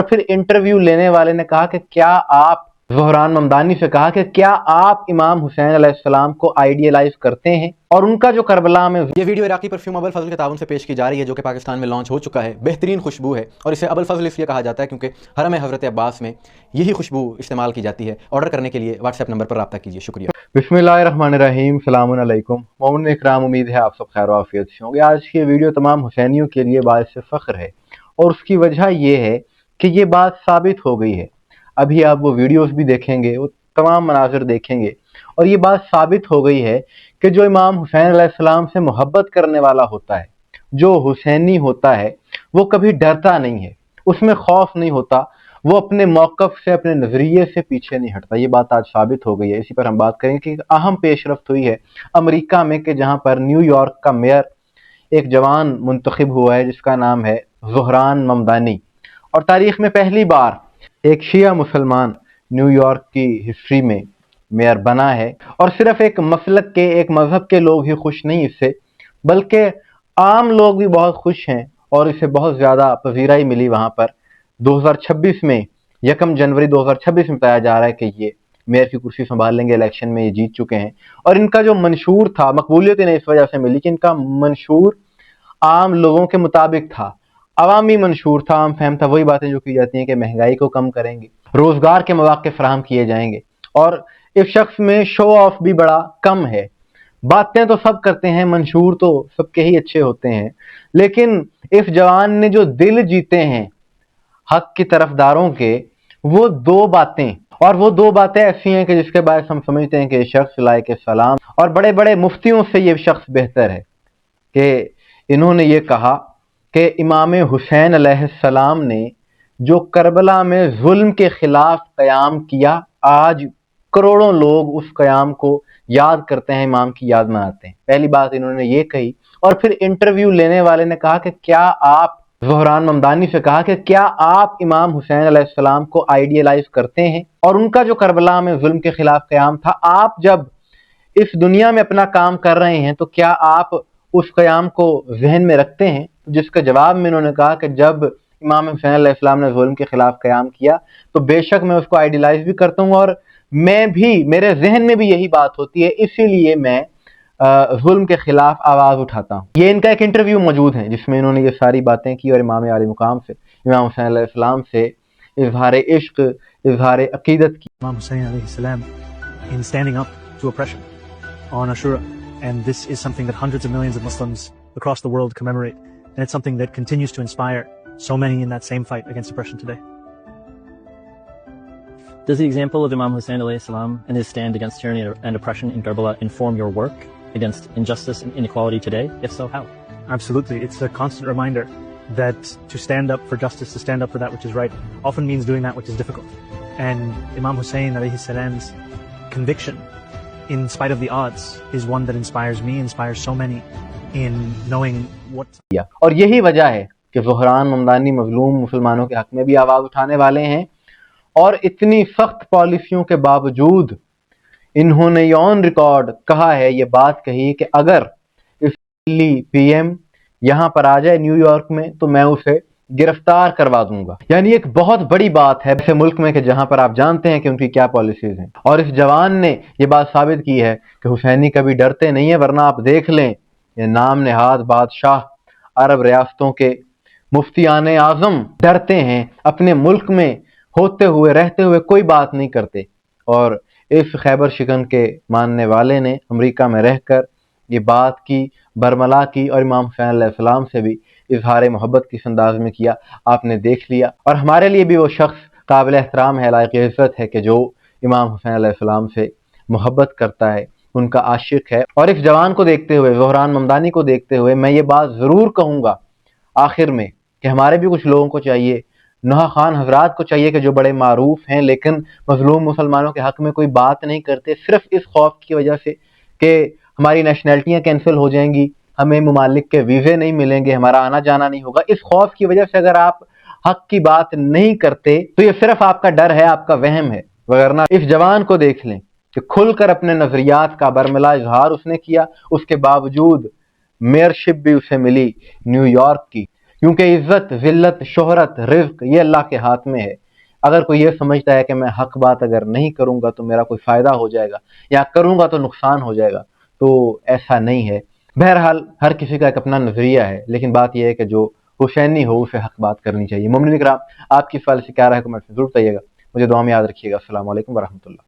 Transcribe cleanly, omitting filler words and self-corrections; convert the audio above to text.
फिर इंटरव्यू लेने वाले ने कहा कि क्या आप ज़ोहरान ममदानी से कहा कि क्या आप इमाम हुसैन अलैहिस्सलाम को आइडियलाइज करते हैं और उनका जो करबला में। ये वीडियो इराकी परफ्यूम अबुल फजल के ताउन से पेश की जा रही है, जो कि पाकिस्तान में लॉन्च हो चुका है। बेहतरीन खुशबू है और इसे अबुल फजल इसलिए कहा जाता है क्योंकि हरम हज़रत अब्बास में यही खुशबू इस्तेमाल की जाती है। ऑर्डर करने के लिए व्हाट्सएप नंबर पर रब्ता कीजिए। शुक्रिया। बिस्मिल्लाहिर्रहमानिर्रहीम, सलामुन अलैकुम। मोमिन इकराम, उम्मीद है आप सब खैर आफियत से होंगे। आज की वीडियो तमाम हुसैनियों के लिए बाइस फ़ख्र है और उसकी वजह यह है कि ये बात साबित हो गई है। अभी आप वो वीडियोस भी देखेंगे, वो तमाम मनाज़िर देखेंगे और ये बात साबित हो गई है कि जो इमाम हुसैन अलैहिस्सलाम से मोहब्बत करने वाला होता है, जो हुसैनी होता है, वो कभी डरता नहीं है, उसमें खौफ नहीं होता, वो अपने मौक़िफ़ से, अपने नज़रिए से पीछे नहीं हटता। ये बात आज साबित हो गई है। इसी पर हम बात करेंगे कि अहम पेशरफ्त हुई है अमेरिका में कि जहाँ पर न्यूयॉर्क का मेयर एक जवान मुंतखब हुआ है जिसका नाम है ज़ोहरान ममदानी, और तारीख़ में पहली बार एक शिया मुसलमान न्यूयॉर्क की हिस्ट्री में मेयर बना है। और सिर्फ एक मसलक के, एक मज़हब के लोग ही खुश नहीं इससे, बल्कि आम लोग भी बहुत खुश हैं और इसे बहुत ज़्यादा पजीराई मिली। वहाँ पर 2026 में 1 जनवरी 2026 में बताया जा रहा है कि ये मेयर की कुर्सी संभाल लेंगे, इलेक्शन में ये जीत चुके हैं। और इनका जो मंशूर था, मकबूलियत इन्हें इस वजह से मिली कि इनका मंशूर आम लोगों के मुताबिक था, अवामी मंशूर था, आम फहम था। वही बातें जो की जाती हैं कि महंगाई को कम करेंगे, रोजगार के मौके फराहम किए जाएंगे, और इस शख्स में शो ऑफ भी बड़ा कम है। बातें तो सब करते हैं, मंशूर तो सबके ही अच्छे होते हैं, लेकिन इस जवान ने जो दिल जीते हैं हक की तरफदारों के, वो दो बातें, और वो दो बातें ऐसी हैं कि जिसके बारे हम समझते हैं कि ये शख्स लायक सलाम, और बड़े बड़े मुफ्तियों से ये शख्स बेहतर है कि इन्होंने ये कहा कि इमाम हुसैन अलैहिस्सलाम ने जो करबला में जुल्म के खिलाफ क़याम किया, आज करोड़ों लोग उस क़याम को याद करते हैं, इमाम की याद मनाते हैं। पहली बात इन्होंने ये कही। और फिर इंटरव्यू लेने वाले ने कहा कि क्या आप, ज़ोहरान ममदानी से कहा कि क्या आप इमाम हुसैन अलैहिस्सलाम को आइडियलाइज करते हैं और उनका जो करबला में जुल्म के खिलाफ क़याम था, आप जब इस दुनिया में अपना काम कर रहे हैं तो क्या आप उस क़याम को जहन में रखते हैं? जिसके जवाब में इन्होंने कहा कि जब इमाम हुसैन अलैहिस्सलाम ने जुल्म के खिलाफ क़याम किया तो बेशक मैं उसको आइडियलाइज भी करता हूँ और मैं भी, मेरे जहन में भी यही बात होती है, इसीलिए मैं जुल्म के खिलाफ आवाज़ उठाता हूँ। ये इनका एक इंटरव्यू मौजूद है जिसमें इन्होंने ये सारी बातें की और इमाम आली मुकाम से, इमाम हुसैन अलैहिस्सलाम से इज़हार इश्क, इज़हार अकीदत की। Imam Hussein alayhi salam in standing up to oppression on Ashura, and this is something that hundreds of millions of Muslims across the world commemorate, and it's something that continues to inspire so many in that same fight against oppression today. Does the example of Imam Hussein alayhi salam and his stand against tyranny and oppression in Karbala inform your work against injustice and inequality today? If so, how? Absolutely. It's a constant reminder that to stand up for justice, to stand up for that which is right, often means doing that which is difficult. And Imam Hussein alayhi salam's conviction, in spite of the odds, is one that inspires me, inspires so many in knowing what. और यही वजह है कि ज़ोहरान ममदानी मजलूम मुसलमानों के हक में भी आवाज़ उठाने वाले हैं, और इतनी सख्त पॉलिसियों के बावजूद इन्होंने ऑन रिकॉर्ड कहा है, ये बात कही कि अगर इस दिल्ली पीएम यहाँ पर आ जाए न्यूयॉर्क में तो मैं उसे गिरफ्तार करवा दूंगा। यानी एक बहुत बड़ी बात है ऐसे मुल्क में कि जहां पर आप जानते हैं कि उनकी क्या पॉलिसीज हैं। और इस जवान ने ये बात साबित की है कि हुसैनी कभी डरते नहीं है, वरना आप देख लें ये नाम नेहाद बादशाह अरब रियासतों के मुफ्तियाने आज़म डरते हैं, अपने मुल्क में होते हुए, रहते हुए कोई बात नहीं करते। और इस खैबर शिकन के मानने वाले ने अमेरिका में रहकर ये बात की, बरमला की, और इमाम हुसैन अलैहिस्सलाम से भी इजहार मोहब्बत किस अंदाज में किया आपने देख लिया। और हमारे लिए भी वो शख्स काबिल एहतराम है, लायक इज़्ज़त है कि जो इमाम हुसैन अलैहिस्सलाम से मोहब्बत करता है, उनका आशिक है। और इस जवान को देखते हुए, ज़ोहरान ममदानी को देखते हुए, मैं ये बात ज़रूर कहूँगा आखिर में कि हमारे भी कुछ लोगों को चाहिए, नहा खान हजरात को चाहिए कि जो बड़े मारूफ हैं लेकिन मजलूम मुसलमानों के हक में कोई बात नहीं करते, सिर्फ इस खौफ की वजह से कि हमारी नेशनैलिटियाँ कैंसिल हो जाएंगी, हमें ममालिक के वीज़े नहीं मिलेंगे, हमारा आना जाना नहीं होगा, इस खौफ की वजह से अगर आप हक की बात नहीं करते तो ये सिर्फ आपका डर है, आपका वहम है। वगरना इस जवान को देख लें कि खुलकर अपने नजरियात का बरमला इजहार उसने किया, उसके बावजूद मेयरशिप भी उसे मिली न्यूयॉर्क की। کیونکہ عزت، ذلت، شہرت، رزق یہ اللہ کے ہاتھ میں ہے۔ اگر کوئی یہ سمجھتا ہے کہ میں حق بات اگر نہیں کروں گا تو میرا کوئی فائدہ ہو جائے گا یا کروں گا تو نقصان ہو جائے گا، تو ایسا نہیں ہے۔ بہرحال ہر کسی کا ایک اپنا نظریہ ہے، لیکن بات یہ ہے کہ جو حسینی ہو اسے حق بات کرنی چاہیے۔ مومنین کرام، آپ کی اس سوال سے کیا رائے ہے کمنٹ میں ضرور بتائیے گا۔ مجھے دعا میں یاد رکھیے گا۔ السلام علیکم ورحمۃ اللہ۔